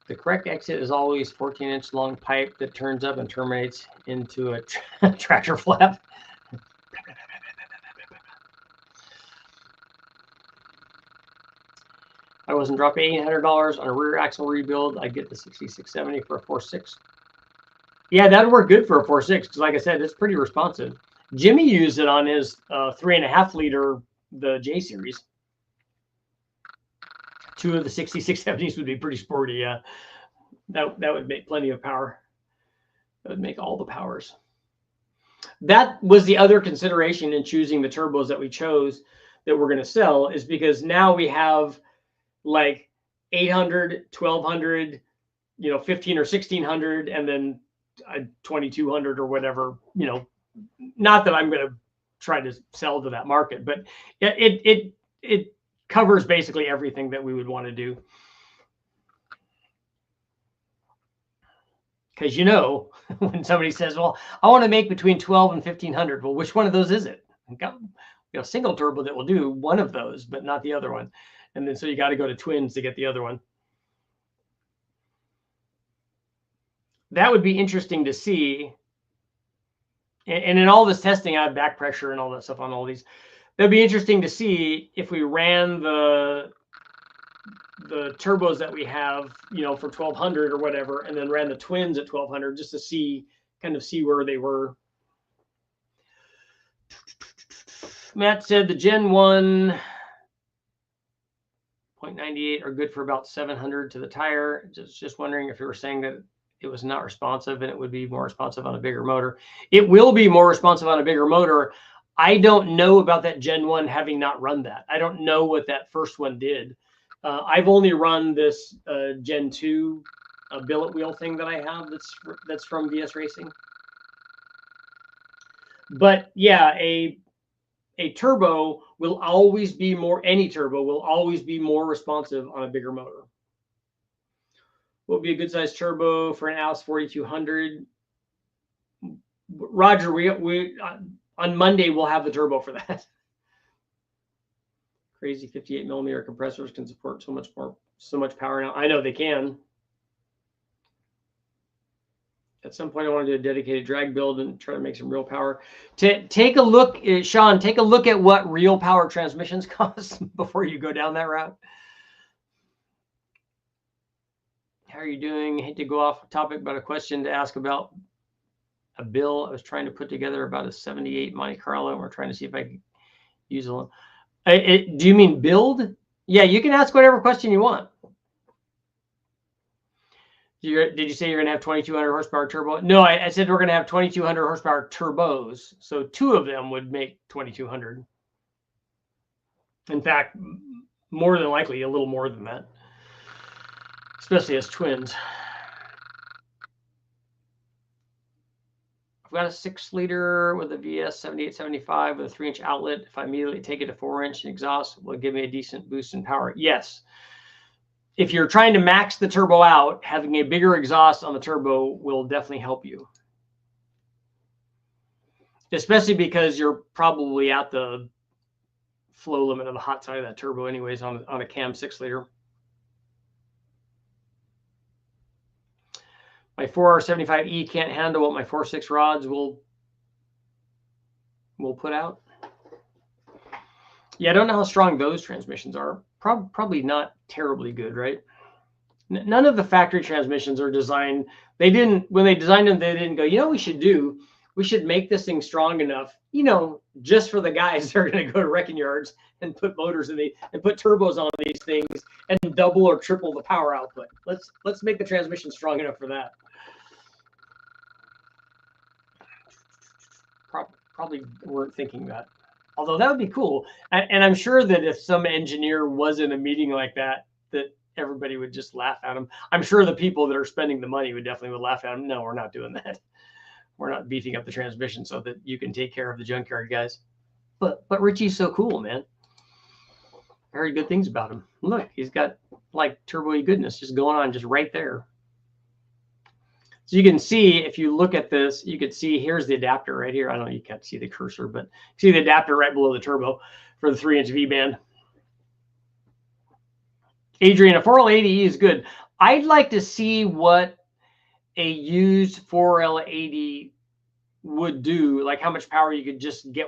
The correct exit is always 14-inch long pipe that turns up and terminates into a tractor flap. I wasn't dropping $800 on a rear axle rebuild. I get the 6670 for a 4.6. Yeah, that'd work good for a 4.6 because, like I said, it's pretty responsive. Jimmy used it on his 3.5 liter, the J series. 2 of the 6670s would be pretty sporty. Yeah, that would make plenty of power. That would make all the powers. That was the other consideration in choosing the turbos that we chose that we're going to sell, is because now we have like 800, 1200, 15 or 1600, and then 2200 or whatever. Not that I'm going to try to sell to that market, but it covers basically everything that we would want to do. Because when somebody says, well, I want to make between 12 and 1500, well, which one of those is it? Got a single turbo that will do one of those, but not the other one. And then so you got to go to twins to get the other one. That would be interesting to see. And in all this testing, I have back pressure and all that stuff on all these. That'd be interesting to see if we ran the turbos that we have, for 1200 or whatever, and then ran the twins at 1200 just to see where they were. Matt said the Gen 1 0.98 are good for about 700 to the tire. Just wondering if you were saying that it was not responsive and it would be more responsive on a bigger motor. It will be more responsive on a bigger motor. I don't know about that Gen 1 having not run that. I don't know what that first one did. I've only run this Gen 2 billet wheel thing that I have that's from VS Racing. But yeah, a turbo will always be any turbo will always be more responsive on a bigger motor. What would be a good size turbo for an Alice 4200? Roger, we on Monday we'll have the turbo for that. Crazy 58 millimeter compressors can support so much power now. I know they can. At some point, I want to do a dedicated drag build and try to make some real power. Take a look, Sean, take a look at what real power transmissions cost before you go down that route. How are you doing? I hate to go off topic, but a question to ask about a bill I was trying to put together about a 78 Monte Carlo. We're trying to see if I can use a little. Do you mean build? Yeah, you can ask whatever question you want. Did you say you're going to have 2,200 horsepower turbo? No, I said we're going to have 2,200 horsepower turbos. So 2 of them would make 2,200. In fact, more than likely, a little more than that, especially as twins. I've got a 6-liter with a VS 7875 with a 3-inch outlet. If I immediately take it to 4-inch exhaust, will it give me a decent boost in power? Yes. If you're trying to max the turbo out, having a bigger exhaust on the turbo will definitely help you. Especially because you're probably at the flow limit of the hot side of that turbo anyways on a cam 6-liter. My 4R75E can't handle what my 4.6 rods will put out. Yeah, I don't know how strong those transmissions are. Probably not terribly good, right? None of the factory transmissions are designed. They didn't, when they designed them, they didn't go, you know what we should do? We should make this thing strong enough, you know, just for the guys that are going to go to wrecking yards and put motors in and put turbos on these things and double or triple the power output. Let's make the transmission strong enough for that. Probably weren't thinking that. Although that would be cool. And I'm sure that if some engineer was in a meeting like that, that everybody would just laugh at him. I'm sure the people that are spending the money would laugh at him. No, we're not doing that. We're not beefing up the transmission so that you can take care of the junkyard guys. But Richie's so cool, man. I heard good things about him. Look, he's got like turbo-y goodness just going on just right there. So you can see, if you look at this, you could see here's the adapter right here. I don't know, you can't see the cursor, but see the adapter right below the turbo for the 3-inch V-band. Adrian, a 4L80E is good. I'd like to see what a used 4L80 would do, like how much power you could just get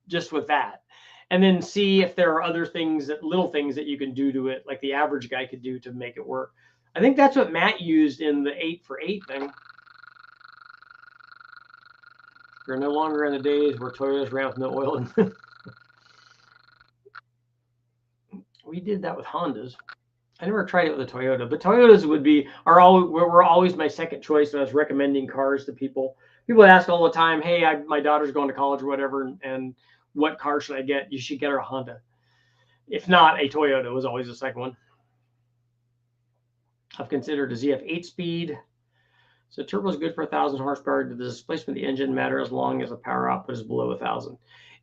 just with that. And then see if there are other things, little things that you can do to it, like the average guy could do to make it work. I think that's what Matt used in the 8x8 thing. We're no longer in the days where Toyotas ran with no oil. We did that with Hondas. I never tried it with a Toyota, but Toyotas were always my second choice when I was recommending cars to people. People ask all the time, hey, my daughter's going to college or whatever, and what car should I get? You should get her a Honda. If not, a Toyota was always the second one. I've considered a ZF 8-speed. So turbo is good for 1,000 horsepower. Does the displacement of the engine matter as long as the power output is below 1,000?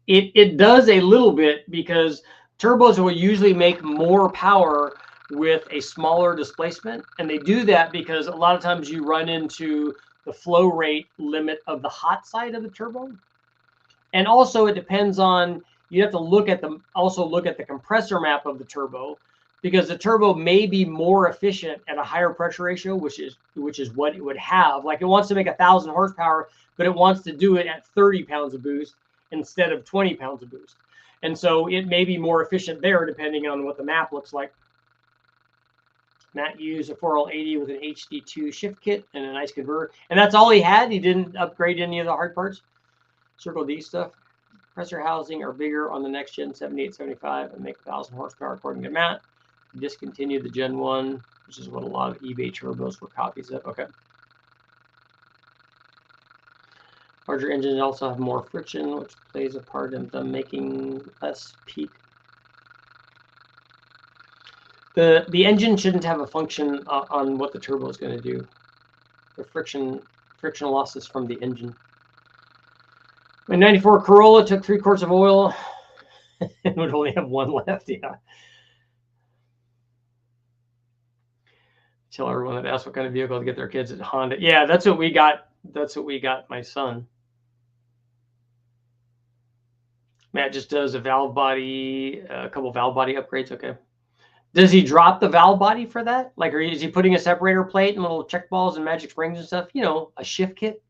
It does a little bit, because turbos will usually make more power with a smaller displacement. And they do that because a lot of times you run into the flow rate limit of the hot side of the turbo. And also it depends on, you have to look at the compressor map of the turbo, because the turbo may be more efficient at a higher pressure ratio, which is what it would have. Like it wants to make 1,000 horsepower, but it wants to do it at 30 pounds of boost instead of 20 pounds of boost. And so it may be more efficient there depending on what the map looks like. Matt used a 4L80 with an HD2 shift kit and a nice converter. And that's all he had. He didn't upgrade any of the hard parts. Circle D stuff. Compressor housing are bigger on the next gen 7875 and make 1,000 horsepower according to Matt. Discontinued the Gen 1, which is what a lot of eBay turbos were copies of. Okay. Larger engines also have more friction, which plays a part in them making less peak. The engine shouldn't have a function on what the turbo is going to do. The friction losses from the engine. My 94 Corolla took 3 quarts of oil and would only have 1 left. Yeah. Tell everyone that asks what kind of vehicle to get their kids at Honda. Yeah, that's what we got. That's what we got my son. Matt just does a couple valve body upgrades. Okay. Does he drop the valve body for that? Like, or is he putting a separator plate and little check balls and magic springs and stuff? You know, a shift kit.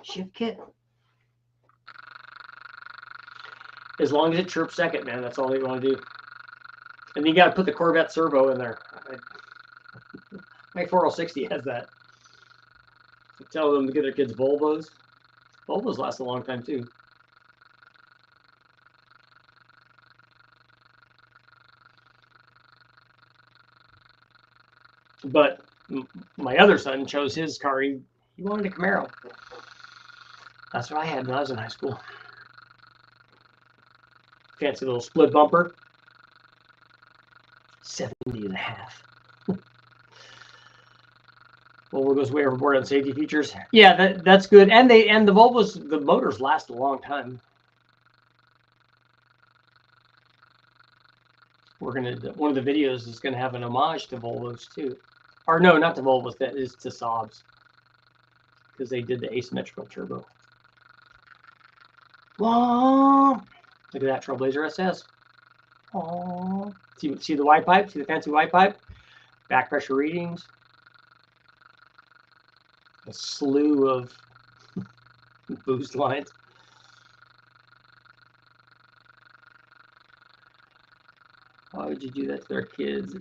Shift kit. As long as it chirps second, man, that's all they want to do. And you got to put the Corvette servo in there. My 4060 has that. I tell them to get their kids Volvos. Volvos last a long time too. But my other son chose his car. He wanted a Camaro. That's what I had when I was in high school. Fancy little split bumper. 70.5. Volvo goes way overboard on safety features. Yeah, that's good. And the Volvos, the motors last a long time. We're gonna, one of the videos is gonna have an homage to Volvos too. Or no, not to Volvos, that is to Saabs. Because they did the asymmetrical turbo. Whoa! Look at that Trailblazer SS. Oh, see the Y pipe? See the fancy Y pipe? Back pressure readings. A slew of boost lines. Why would you do that to their kids?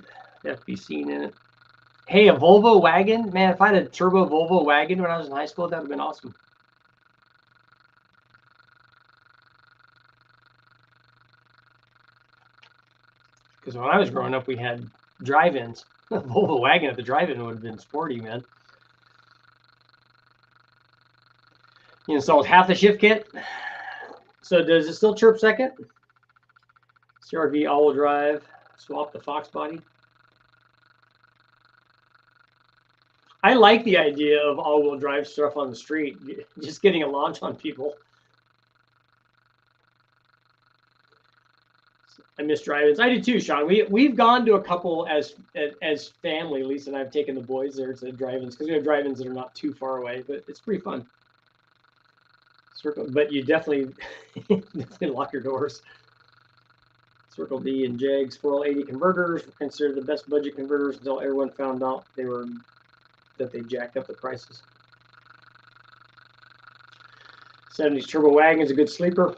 They have to be seen in it. Hey, a Volvo wagon? Man, if I had a turbo Volvo wagon when I was in high school, that would have been awesome. Because when I was growing up, we had drive-ins. A Volvo wagon at the drive-in would have been sporty, man. You installed half the shift kit. So does it still chirp second? CRV all-wheel drive. Swap the Fox body. I like the idea of all-wheel drive stuff on the street. Just getting a launch on people. I miss drive-ins. I do too, Sean. We've gone to a couple as family. Lisa and I have taken the boys there to drive-ins because we have drive-ins that are not too far away, but it's pretty fun. Circle, but you definitely lock your doors. Circle D and JEG's 4L80 converters were considered the best budget converters until everyone found out that they jacked up the prices. 70s turbo wagon is a good sleeper.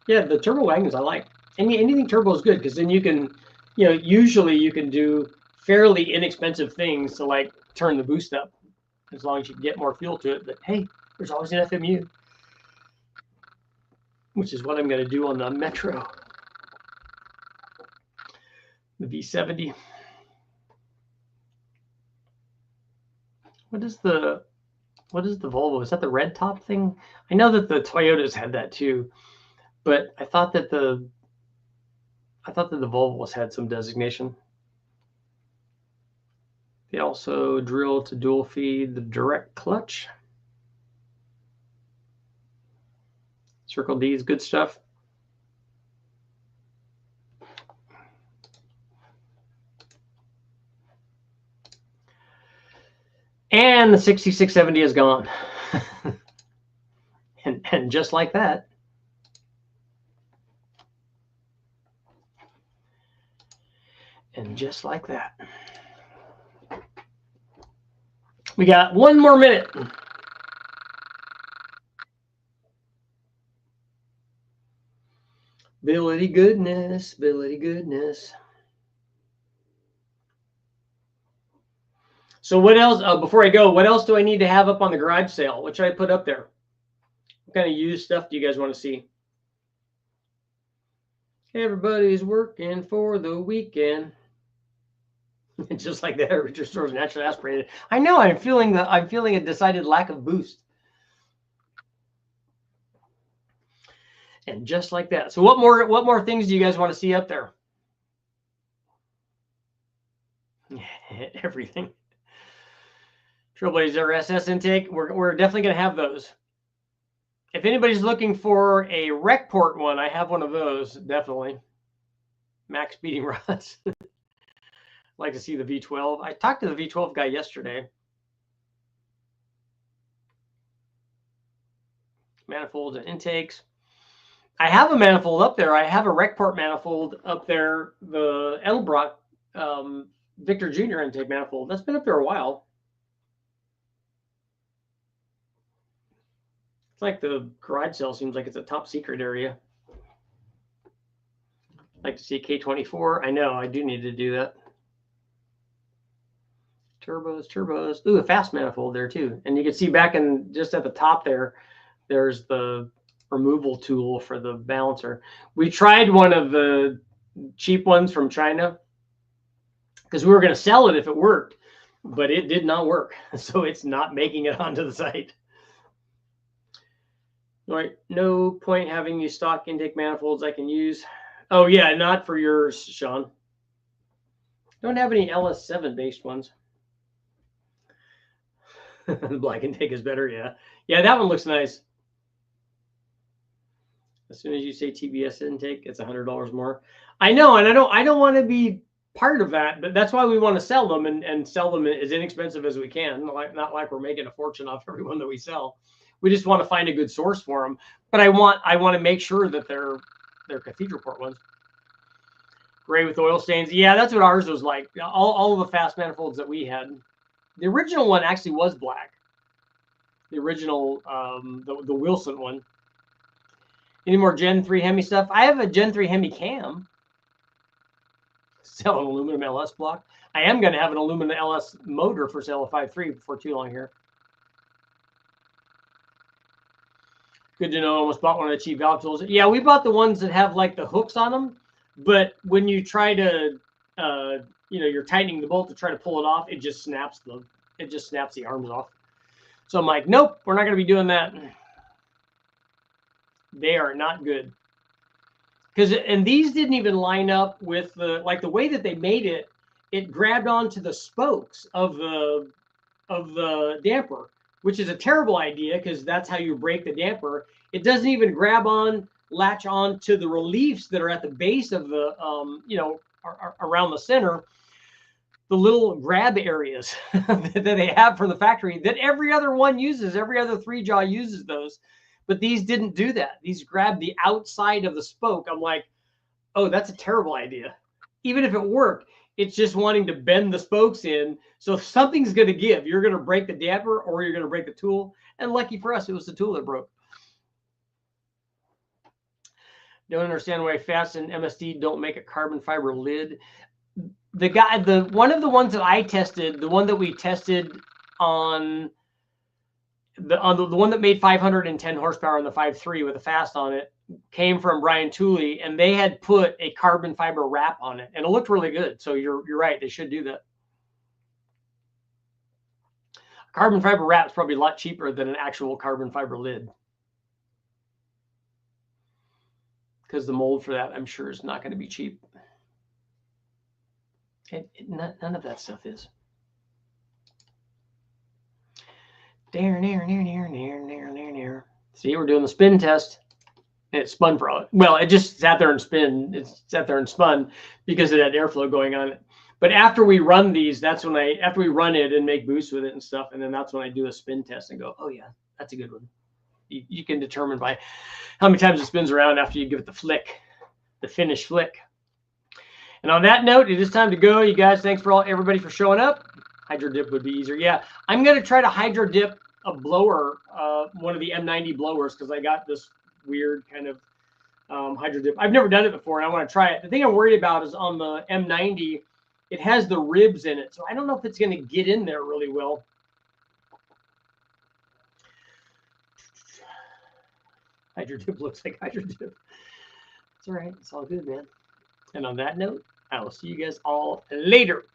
Yeah, the turbo wagons I like. Anything turbo is good because then you can, usually you can do fairly inexpensive things to like turn the boost up as long as you get more fuel to it. But hey, there's always an FMU, which is what I'm going to do on the Metro, the V70. What is the Volvo? Is that the red top thing? I know that the Toyotas had that too, but I thought that the Volvos had some designation. They also drill to dual feed the direct clutch. Circle D is good stuff. And the 6670 is gone. and just like that. And just like that. We got one more minute. Ability goodness, ability goodness. So what else, before I go, what else do I need to have up on the garage sale? What should I put up there? What kind of used stuff do you guys want to see? Everybody's working for the weekend. Just like that, Richard Store's naturally aspirated. I know, I'm feeling a decided lack of boost. And just like that. So what more things do you guys want to see up there? Everything. Trailblazer SS intake. We're definitely going to have those. If anybody's looking for a RecPort one, I have one of those, definitely. Max speeding rods. Like to see the V12. I talked to the V12 guy yesterday. Manifolds and intakes. I have a manifold up there. I have a rec port manifold up there, the Edelbrock Victor Jr. intake manifold. That's been up there a while. It's like the garage sale seems like it's a top secret area. I'd like to see K24. I know, I do need to do that. Turbos. Ooh, a fast manifold there too. And you can see back in just at the top there, there's the removal tool for the balancer. We tried one of the cheap ones from China because we were going to sell it if it worked, but it did not work. So it's not making it onto the site. All right, no point having these stock intake manifolds I can use. Oh yeah, not for yours, Sean. Don't have any LS7 based ones. The black intake is better, yeah. Yeah, that one looks nice. As soon as you say TBS intake, it's $100 more. I know, and I don't want to be part of that, but that's why we want to sell them and sell them as inexpensive as we can. Not like we're making a fortune off everyone that we sell. We just want to find a good source for them. But I want to make sure that they're cathedral port ones. Gray with oil stains. Yeah, that's what ours was like. All of the fast manifolds that we had. The original one actually was black. The original, the Wilson one. Any more Gen 3 Hemi stuff? I have a Gen 3 Hemi cam. Sell an aluminum LS block. I am going to have an aluminum LS motor for sale at 5.3 before too long here. Good to know. Almost bought one of the cheap valve tools. Yeah, we bought the ones that have like the hooks on them. But when you try to, you're tightening the bolt to try to pull it off, it just snaps the arms off. So I'm like, nope, we're not going to be doing that. They are not good. And these didn't even line up with the way that they made it. It grabbed onto the spokes of the damper, which is a terrible idea because that's how you break the damper. It doesn't even latch on to the reliefs that are at the base of the, around the center, the little grab areas that they have from the factory that every other one uses. Every other 3-jaw uses those. But these didn't do that. These grabbed the outside of the spoke. I'm like, oh, that's a terrible idea. Even if it worked, it's just wanting to bend the spokes in. So if something's going to give, you're going to break the damper or you're going to break the tool. And lucky for us, it was the tool that broke. Don't understand why Fast and MSD don't make a carbon fiber lid. One of the ones that I tested, the one that we tested on the one that made 510 horsepower on the 5.3 with a fast on it, came from Brian Tooley, and they had put a carbon fiber wrap on it, and it looked really good. So you're right, they should do that. Carbon fiber wrap is probably a lot cheaper than an actual carbon fiber lid, because the mold for that, I'm sure, is not going to be cheap. None of that stuff is. See, we're doing the spin test. It spun it just sat there and spin. It sat there and spun because it had airflow going on it. But after we run these, that's when after we run it and make boosts with it and stuff, and then that's when I do a spin test and go, oh yeah, that's a good one. You can determine by how many times it spins around after you give it the flick, the finish flick. And on that note, it is time to go. You guys, thanks for everybody for showing up. Hydro dip would be easier. Yeah, I'm going to try to hydro dip a blower, one of the M90 blowers, because I got this weird kind of hydro dip. I've never done it before, and I want to try it. The thing I'm worried about is on the M90, it has the ribs in it, so I don't know if it's going to get in there really well. Hydro dip looks like hydro dip. It's all right. It's all good, man. And on that note, I will see you guys all later.